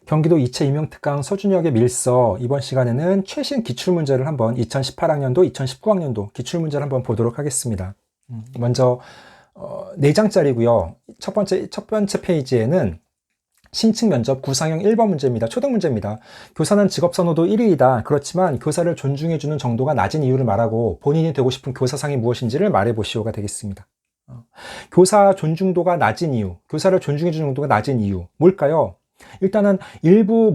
경기도 이채 임용특강 서준혁의 밀서 이번 시간에는 최신 기출문제를 한번 2018학년도, 2019학년도 기출문제를 한번 보도록 하겠습니다. 먼저 4장짜리고요. 첫 번째 페이지에는 신층 면접 구상형 1번 문제입니다. 초등 문제입니다. 교사는 직업선호도 1위이다. 그렇지만 교사를 존중해주는 정도가 낮은 이유를 말하고 본인이 되고 싶은 교사상이 무엇인지를 말해보시오가 되겠습니다. 교사 존중도가 낮은 이유, 교사를 존중해주는 정도가 낮은 이유 뭘까요? 일단은 일부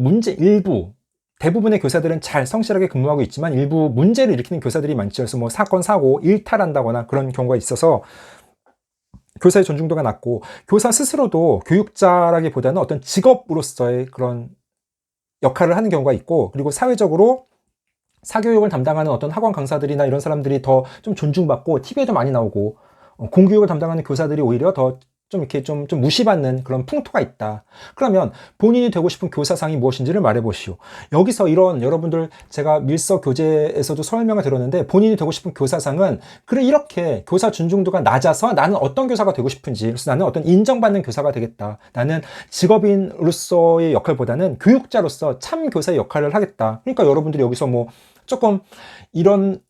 대부분의 교사들은 잘 성실하게 근무하고 있지만 일부 문제를 일으키는 교사들이 많죠. 그래서 뭐 사건, 사고, 일탈한다거나 그런 경우가 있어서 교사의 존중도가 낮고, 교사 스스로도 교육자라기보다는 어떤 직업으로서의 그런 역할을 하는 경우가 있고, 그리고 사회적으로 사교육을 담당하는 어떤 학원 강사들이나 이런 사람들이 더 좀 존중받고 TV에도 많이 나오고, 공교육을 담당하는 교사들이 오히려 더 좀 이렇게 좀 무시받는 그런 풍토가 있다. 그러면 본인이 되고 싶은 교사상이 무엇인지를 말해보시오. 여기서 이런 여러분들 제가 밀서 교재에서도 설명을 들었는데, 본인이 되고 싶은 교사상은 그래 이렇게 교사 존중도가 낮아서 나는 어떤 교사가 되고 싶은지, 그래서 나는 어떤 인정받는 교사가 되겠다. 나는 직업인으로서의 역할보다는 교육자로서 참 교사의 역할을 하겠다. 그러니까 여러분들이 여기서 뭐 조금 이런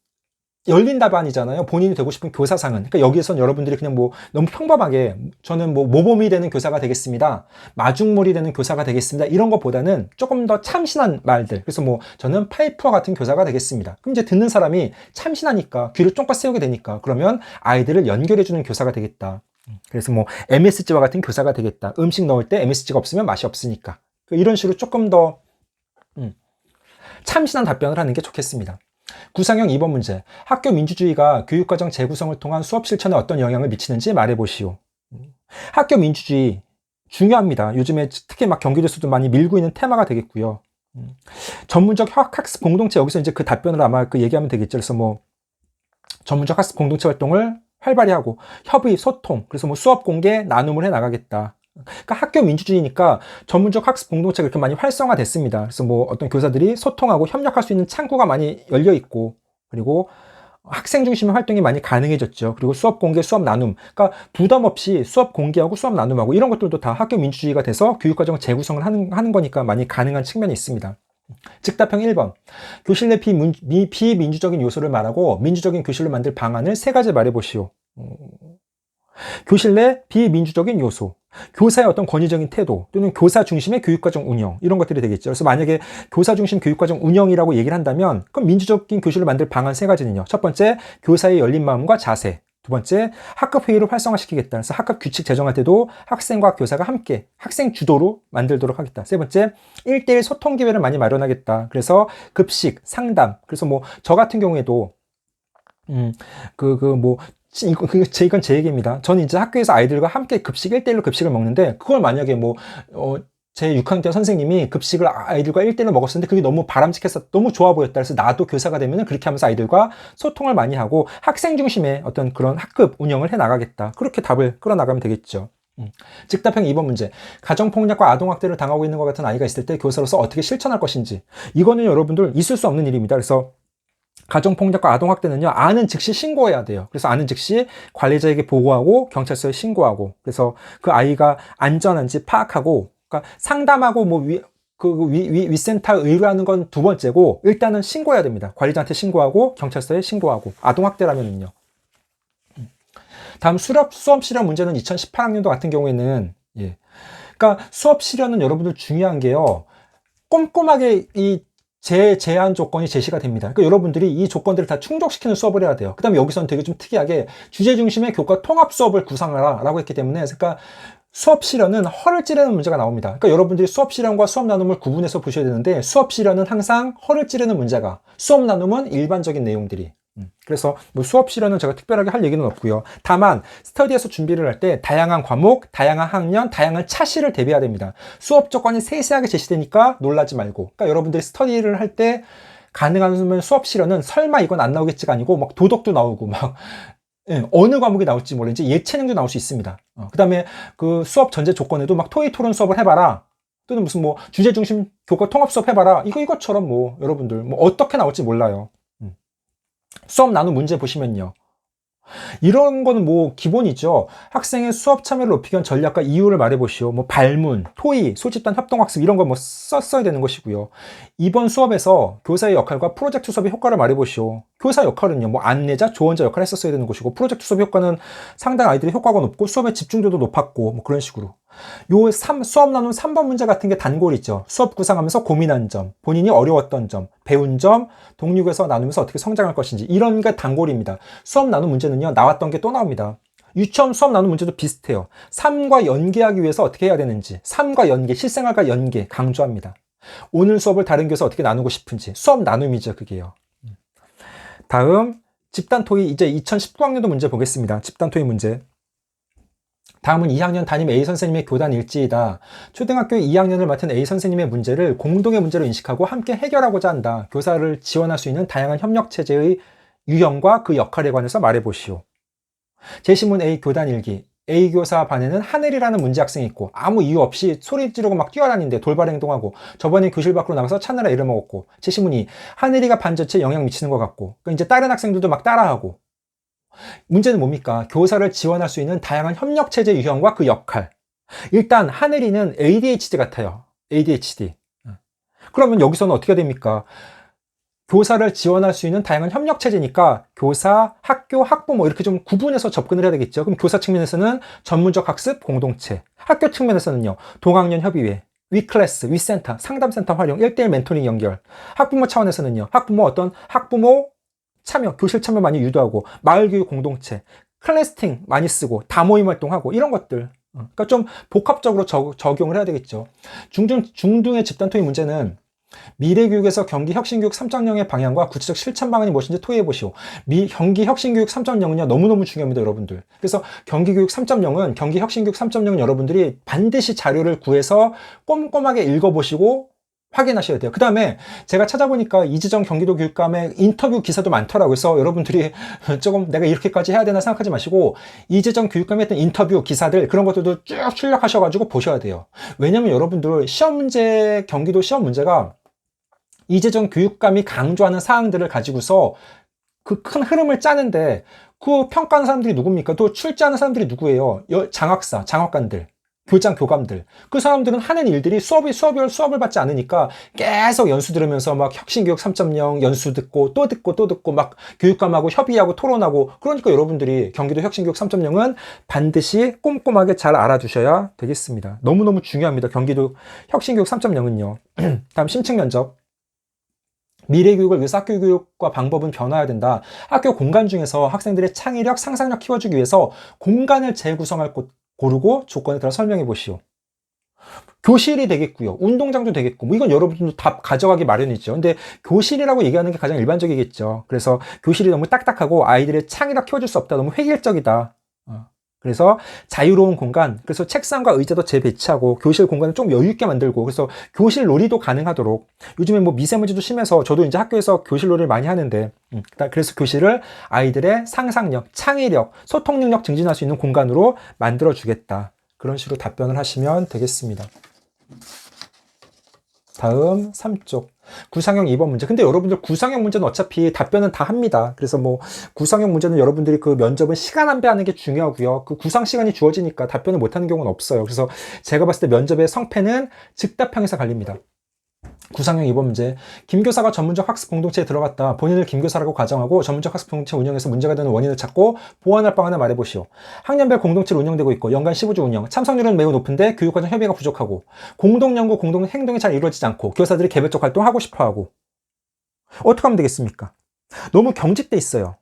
열린 답안이잖아요. 본인이 되고 싶은 교사상은. 그러니까 여기에선 여러분들이 그냥 뭐 너무 평범하게 저는 뭐 모범이 되는 교사가 되겠습니다. 마중물이 되는 교사가 되겠습니다. 이런 것보다는 조금 더 참신한 말들. 그래서 뭐 저는 파이프와 같은 교사가 되겠습니다. 그럼 이제 듣는 사람이 참신하니까 귀를 쫑긋 세우게 되니까 그러면 아이들을 연결해주는 교사가 되겠다. 그래서 뭐 MSG와 같은 교사가 되겠다. 음식 넣을 때 MSG가 없으면 맛이 없으니까. 이런 식으로 조금 더 참신한 답변을 하는 게 좋겠습니다. 구상형 2번 문제. 학교 민주주의가 교육과정 재구성을 통한 수업 실천에 어떤 영향을 미치는지 말해보시오. 학교 민주주의 중요합니다. 요즘에 특히 막 경기도에서도 많이 밀고 있는 테마가 되겠고요. 전문적 학습 공동체, 여기서 이제 그 답변을 아마 그 얘기하면 되겠죠. 그래서 뭐 전문적 학습 공동체 활동을 활발히 하고 협의, 소통, 그래서 뭐 수업 공개, 나눔을 해 나가겠다. 그러니까 학교 민주주의니까 전문적 학습 공동체가 그렇게 많이 활성화됐습니다. 그래서 뭐 어떤 교사들이 소통하고 협력할 수 있는 창구가 많이 열려 있고, 그리고 학생 중심의 활동이 많이 가능해졌죠. 그리고 수업 공개, 수업 나눔, 그러니까 부담 없이 수업 공개하고 수업 나눔하고 이런 것들도 다 학교 민주주의가 돼서 교육과정 재구성을 하는 거니까 많이 가능한 측면이 있습니다. 즉답형 1번. 교실 내 비민주적인 요소를 말하고 민주적인 교실로 만들 방안을 3가지 말해보시오. 교실 내 비민주적인 요소, 교사의 어떤 권위적인 태도, 또는 교사 중심의 교육과정 운영, 이런 것들이 되겠죠. 그래서 만약에 교사 중심 교육과정 운영이라고 얘기를 한다면 그럼 민주적인 교실을 만들 방안 3가지는요. 첫 번째, 교사의 열린 마음과 자세. 두 번째, 학급 회의를 활성화시키겠다. 그래서 학급 규칙 제정할 때도 학생과 교사가 함께 학생 주도로 만들도록 하겠다. 세 번째, 1대1 소통 기회를 많이 마련하겠다. 그래서 급식, 상담, 그래서 뭐 저 같은 경우에도 이건 제 얘기입니다. 저는 이제 학교에서 아이들과 함께 급식 1대1로 급식을 먹는데, 그걸 만약에 제 6학년 때 선생님이 급식을 아이들과 1대1로 먹었었는데 그게 너무 바람직해서 너무 좋아 보였다. 그래서 나도 교사가 되면은 그렇게 하면서 아이들과 소통을 많이 하고 학생 중심의 어떤 그런 학급 운영을 해 나가겠다. 그렇게 답을 끌어나가면 되겠죠. 즉답형 2번 문제. 가정폭력과 아동학대를 당하고 있는 것 같은 아이가 있을 때 교사로서 어떻게 실천할 것인지. 이거는 여러분들 있을 수 없는 일입니다. 그래서 가정폭력과 아동학대는요, 아는 즉시 신고해야 돼요. 그래서 아는 즉시 관리자에게 보고하고 경찰서에 신고하고, 그래서 그 아이가 안전한지 파악하고, 그러니까 상담하고 윗센터 의뢰하는 건 2번째고, 일단은 신고해야 됩니다. 관리자한테 신고하고 경찰서에 신고하고. 아동학대라면은요. 다음 수업 실현 문제는 2018학년도 같은 경우에는, 그러니까 수업 실현은 여러분들 중요한 게요, 꼼꼼하게 제한 조건이 제시가 됩니다. 그러니까 여러분들이 이 조건들을 다 충족시키는 수업을 해야 돼요. 그 다음에 여기서는 되게 좀 특이하게 주제 중심의 교과 통합 수업을 구상하라 라고 했기 때문에, 그러니까 수업 실현은 허를 찌르는 문제가 나옵니다. 그러니까 여러분들이 수업 실현과 수업 나눔을 구분해서 보셔야 되는데, 수업 실현은 항상 허를 찌르는 문제가, 수업 나눔은 일반적인 내용들이. 그래서 뭐 수업 실현은 제가 특별하게 할 얘기는 없고요. 다만 스터디에서 준비를 할 때 다양한 과목, 다양한 학년, 다양한 차시를 대비해야 됩니다. 수업 조건이 세세하게 제시되니까 놀라지 말고, 그러니까 여러분들이 스터디를 할 때 가능하면 수업 실현은 설마 이건 안 나오겠지가 아니고 막 도덕도 나오고 막 어느 과목이 나올지 몰라 이제 예체능도 나올 수 있습니다. 그 다음에 그 수업 전제 조건에도 막 토의 토론 수업을 해봐라, 또는 무슨 뭐 주제 중심 교과 통합 수업 해봐라, 이것처럼 뭐 여러분들 뭐 어떻게 나올지 몰라요. 수업 나눔 문제 보시면요, 이런 거는 뭐 기본이죠. 학생의 수업 참여를 높이기 위한 전략과 이유를 말해보시오. 뭐 발문, 토의, 소집단 협동학습 이런 거 뭐 썼어야 되는 것이고요. 이번 수업에서 교사의 역할과 프로젝트 수업의 효과를 말해보시오. 교사 역할은요, 뭐 안내자, 조언자 역할을 했었어야 되는 것이고, 프로젝트 수업 효과는 상당히 아이들의 효과가 높고 수업의 집중도도 높았고 뭐 그런 식으로. 수업 나눈 3번 문제 같은 게 단골이죠. 수업 구상하면서 고민한 점, 본인이 어려웠던 점, 배운 점, 동료에서 나누면서 어떻게 성장할 것인지 이런 게 단골입니다. 수업 나눈 문제는요, 나왔던 게 또 나옵니다. 유치원 수업 나눈 문제도 비슷해요. 삶과 연계하기 위해서 어떻게 해야 되는지, 삶과 연계, 실생활과 연계 강조합니다. 오늘 수업을 다른 교사 어떻게 나누고 싶은지, 수업 나눔이죠, 그게요. 다음 집단 토의, 이제 2019학년도 문제 보겠습니다. 집단 토의 문제. 다음은 2학년 담임 A 선생님의 교단 일지이다. 초등학교 2학년을 맡은 A 선생님의 문제를 공동의 문제로 인식하고 함께 해결하고자 한다. 교사를 지원할 수 있는 다양한 협력체제의 유형과 그 역할에 관해서 말해보시오. 제시문 A 교단 일기. A 교사 반에는 하늘이라는 문제 학생이 있고 아무 이유 없이 소리 지르고 막 뛰어다니는데 돌발 행동하고 저번에 교실 밖으로 나가서 차느라 애를 먹었고, 제시문이 하늘이가 반 전체에 영향 미치는 것 같고, 그러니까 이제 다른 학생들도 막 따라하고. 문제는 뭡니까? 교사를 지원할 수 있는 다양한 협력체제 유형과 그 역할. 일단 하늘이는 ADHD 같아요. ADHD. 그러면 여기서는 어떻게 됩니까? 교사를 지원할 수 있는 다양한 협력체제니까 교사, 학교, 학부모 이렇게 좀 구분해서 접근을 해야 되겠죠. 그럼 교사 측면에서는 전문적 학습 공동체, 학교 측면에서는요, 동학년 협의회, 위클래스, 위센터, 상담센터 활용, 1대1 멘토링 연결. 학부모 차원에서는요, 학부모 참여, 교실 참여 많이 유도하고, 마을교육 공동체, 클래스팅 많이 쓰고, 다모임 활동하고, 이런 것들. 그러니까 좀 복합적으로 적용을 해야 되겠죠. 중등의 집단 토의 문제는 미래교육에서 경기혁신교육 3.0의 방향과 구체적 실천 방안이 무엇인지 토의해보시오. 경기혁신교육 3.0은요, 너무너무 중요합니다, 여러분들. 그래서 경기교육 3.0은, 경기혁신교육 3.0은 여러분들이 반드시 자료를 구해서 꼼꼼하게 읽어보시고, 확인하셔야 돼요. 그 다음에 제가 찾아보니까 이지정 경기도 교육감의 인터뷰 기사도 많더라고요. 그래서 여러분들이 조금 내가 이렇게까지 해야 되나 생각하지 마시고, 이지정 교육감이 했던 인터뷰 기사들 그런 것들도 쭉 출력하셔가지고 보셔야 돼요. 왜냐면 여러분들 시험 문제, 경기도 시험 문제가 이재정 교육감이 강조하는 사항들을 가지고서 그 큰 흐름을 짜는데, 그 평가하는 사람들이 누굽니까? 또 출제하는 사람들이 누구예요? 장학사, 장학관들, 교장, 교감들. 그 사람들은 하는 일들이 수업을 받지 않으니까 계속 연수 들으면서 막 혁신교육 3.0 연수 듣고 또 듣고 막 교육감하고 협의하고 토론하고. 그러니까 여러분들이 경기도 혁신교육 3.0은 반드시 꼼꼼하게 잘 알아두셔야 되겠습니다. 너무너무 중요합니다. 경기도 혁신교육 3.0은요. 다음 심층 면접. 미래교육을 위해서 학교 교육과 방법은 변화해야 된다. 학교 공간 중에서 학생들의 창의력, 상상력 키워주기 위해서 공간을 재구성할 곳 고르고 조건에 따라 설명해 보시오. 교실이 되겠고요. 운동장도 되겠고, 뭐 이건 여러분도 다 가져가기 마련이죠. 근데 교실이라고 얘기하는 게 가장 일반적이겠죠. 그래서 교실이 너무 딱딱하고 아이들의 창의력 키워줄 수 없다. 너무 획일적이다. 그래서 자유로운 공간, 그래서 책상과 의자도 재배치하고 교실 공간을 좀 여유 있게 만들고, 그래서 교실 놀이도 가능하도록. 요즘에 뭐 미세먼지도 심해서 저도 이제 학교에서 교실 놀이를 많이 하는데, 그래서 교실을 아이들의 상상력, 창의력, 소통 능력 증진할 수 있는 공간으로 만들어 주겠다. 그런 식으로 답변을 하시면 되겠습니다. 다음 3쪽. 구상형 2번 문제. 근데 여러분들 구상형 문제는 어차피 답변은 다 합니다. 그래서 뭐 구상형 문제는 여러분들이 그 면접은 시간 안배하는 게 중요하고요. 그 구상 시간이 주어지니까 답변을 못하는 경우는 없어요. 그래서 제가 봤을 때 면접의 성패는 즉답형에서 갈립니다. 구상형 2번 문제. 김교사가 전문적 학습 공동체에 들어갔다. 본인을 김교사라고 가정하고 전문적 학습 공동체 운영에서 문제가 되는 원인을 찾고 보완할 방안을 말해보시오. 학년별 공동체로 운영되고 있고 연간 15주 운영. 참석률은 매우 높은데 교육과정 협의가 부족하고 공동연구, 공동행동이 잘 이루어지지 않고 교사들이 개별적 활동하고 싶어하고. 어떻게 하면 되겠습니까? 너무 경직돼 있어요.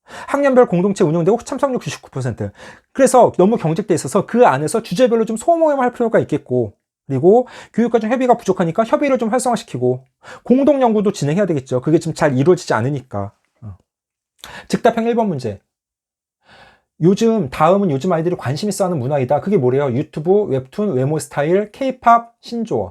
학년별 공동체 운영되고 참석률 99%. 그래서 너무 경직돼 있어서 그 안에서 주제별로 좀 소모임을 할 필요가 있겠고, 그리고 교육과정 협의가 부족하니까 협의를 좀 활성화시키고 공동 연구도 진행해야 되겠죠. 그게 좀 잘 이루어지지 않으니까. 즉답형 1번 문제. 다음은 요즘 아이들이 관심 있어 하는 문화이다. 그게 뭐래요? 유튜브, 웹툰, 외모 스타일, 케이팝, 신조어.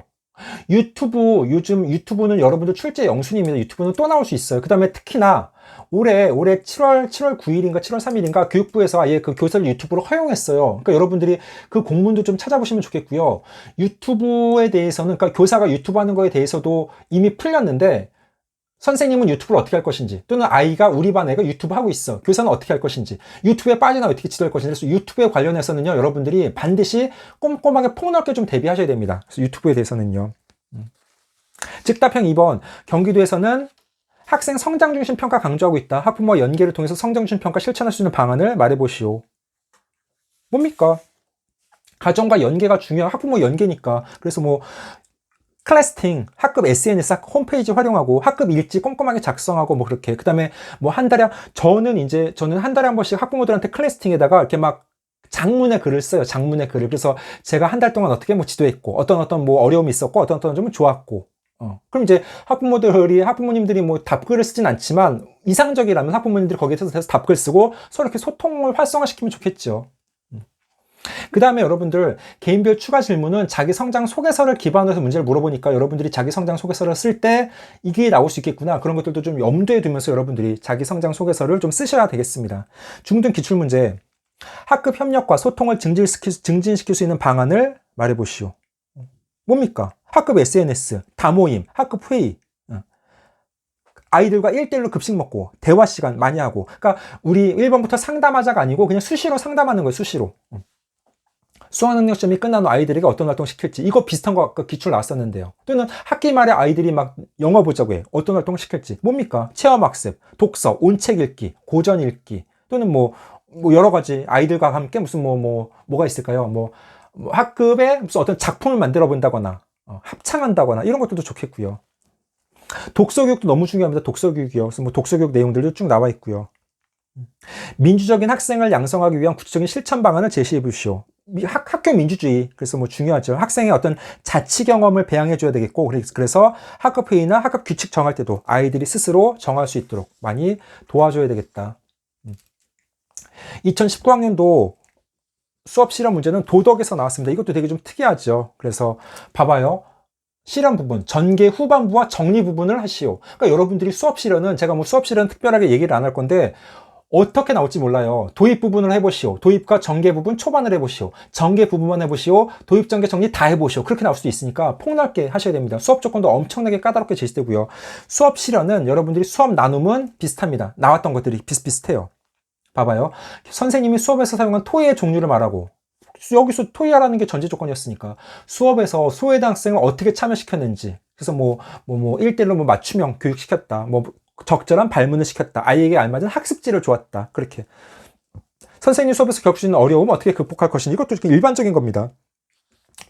요즘 유튜브는 여러분들 출제 영순입니다. 유튜브는 또 나올 수 있어요. 그 다음에 특히나 올해 7월 9일인가 7월 3일인가 교육부에서 아예 그 교사를 유튜브로 허용했어요. 그러니까 여러분들이 그 공문도 좀 찾아보시면 좋겠고요. 유튜브에 대해서는, 그러니까 교사가 유튜브 하는 거에 대해서도 이미 풀렸는데 선생님은 유튜브를 어떻게 할 것인지, 또는 아이가, 우리 반 애가 유튜브 하고 있어. 교사는 어떻게 할 것인지, 유튜브에 빠지나 어떻게 지도할 것인지. 그래서 유튜브에 관련해서는요, 여러분들이 반드시 꼼꼼하게 폭넓게 좀 대비하셔야 됩니다. 그래서 유튜브에 대해서는요. 즉답형 2번, 경기도에서는 학생 성장 중심 평가 강조하고 있다. 학부모와 연계를 통해서 성장 중심 평가 실천할 수 있는 방안을 말해보시오. 뭡니까? 가정과 연계가 중요한 학부모 연계니까. 그래서 뭐 클래스팅, 학급 SNS, 학급 홈페이지 활용하고 학급 일지 꼼꼼하게 작성하고 뭐 그렇게. 그다음에 뭐 한 달에 저는 한 달에 한 번씩 학부모들한테 클래스팅에다가 이렇게 막 장문의 글을 써요. 장문의 글을. 그래서 제가 한 달 동안 어떻게 뭐 지도했고 어떤 뭐 어려움이 있었고 어떤 점은 좋았고. 그럼 이제 학부모님들이 뭐 답글을 쓰진 않지만 이상적이라면 학부모님들이 거기에 대해서 답글 쓰고 서로 이렇게 소통을 활성화시키면 좋겠죠. 그 다음에 여러분들 개인별 추가 질문은 자기 성장 소개서를 기반으로 해서 문제를 물어보니까 여러분들이 자기 성장 소개서를 쓸 때 이게 나올 수 있겠구나. 그런 것들도 좀 염두에 두면서 여러분들이 자기 성장 소개서를 좀 쓰셔야 되겠습니다. 중등 기출문제, 학급 협력과 소통을 증진시킬 수 있는 방안을 말해보시오. 뭡니까? 학급 SNS, 다모임, 학급 회의, 아이들과 1대1로 급식 먹고 대화 시간 많이 하고. 그러니까 우리 1번부터 상담하자가 아니고 그냥 수시로 상담하는 거예요. 수시로. 수학 능력 시험이 끝난 후 아이들에게 어떤 활동 시킬지. 이거 비슷한 거 아까 기출 나왔었는데요. 또는 학기 말에 아이들이 막 영어 보자고 해. 어떤 활동 시킬지. 뭡니까? 체험학습, 독서, 온책 읽기, 고전 읽기. 또는 뭐 여러 가지 아이들과 함께 무슨 뭐가 있을까요? 뭐 학급에 무슨 어떤 작품을 만들어 본다거나 합창한다거나 이런 것들도 좋겠고요. 독서교육도 너무 중요합니다. 독서교육이요. 그래서 뭐 독서교육 내용들도 쭉 나와 있고요. 민주적인 학생을 양성하기 위한 구체적인 실천 방안을 제시해 보시오. 학교 민주주의. 그래서 뭐 중요하죠. 학생의 어떤 자치 경험을 배양해 줘야 되겠고, 그래서 학급 회의나 학급 규칙 정할 때도 아이들이 스스로 정할 수 있도록 많이 도와줘야 되겠다. 2019학년도 수업 실험 문제는 도덕에서 나왔습니다. 이것도 되게 좀 특이하죠. 그래서 봐봐요. 실험 부분, 전개 후반부와 정리 부분을 하시오. 그러니까 여러분들이 수업 실험은 제가 뭐 수업 실험 특별하게 얘기를 안 할 건데 어떻게 나올지 몰라요. 도입 부분을 해보시오. 도입과 전개 부분 초반을 해보시오. 전개 부분만 해보시오. 도입, 전개, 정리 다 해보시오. 그렇게 나올 수도 있으니까 폭넓게 하셔야 됩니다. 수업 조건도 엄청나게 까다롭게 제시되고요. 수업 실험은 여러분들이 수업 나눔은 비슷합니다. 나왔던 것들이 비슷비슷해요. 봐봐요. 선생님이 수업에서 사용한 토의의 종류를 말하고, 여기서 토의하라는 게 전제 조건이었으니까 수업에서 소외된 학생을 어떻게 참여시켰는지, 그래서 1대1로 맞춤형 교육시켰다, 적절한 발문을 시켰다, 아이에게 알맞은 학습지를 주었다, 그렇게. 선생님 수업에서 겪을 수 있는 어려움 어떻게 극복할 것인지, 이것도 일반적인 겁니다.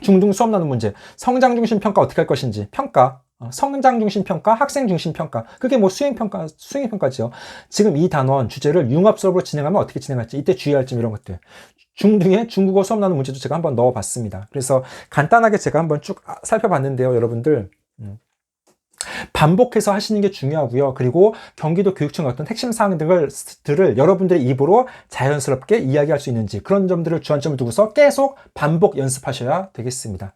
중등 수업 나눔 문제, 성장 중심 평가 어떻게 할 것인지, 평가, 성장 중심 평가, 학생 중심 평가, 그게 뭐 수행 평가지요. 지금 이 단원 주제를 융합 수업으로 진행하면 어떻게 진행할지, 이때 주의할 점, 이런 것들. 중등의 중국어 수업 나눔 문제도 제가 한번 넣어봤습니다. 그래서 간단하게 제가 한번 쭉 살펴봤는데요, 여러분들. 반복해서 하시는 게 중요하고요. 그리고 경기도 교육청 어떤 핵심 사항들을 여러분들의 입으로 자연스럽게 이야기할 수 있는지, 그런 점들을 주안점을 두고서 계속 반복 연습하셔야 되겠습니다.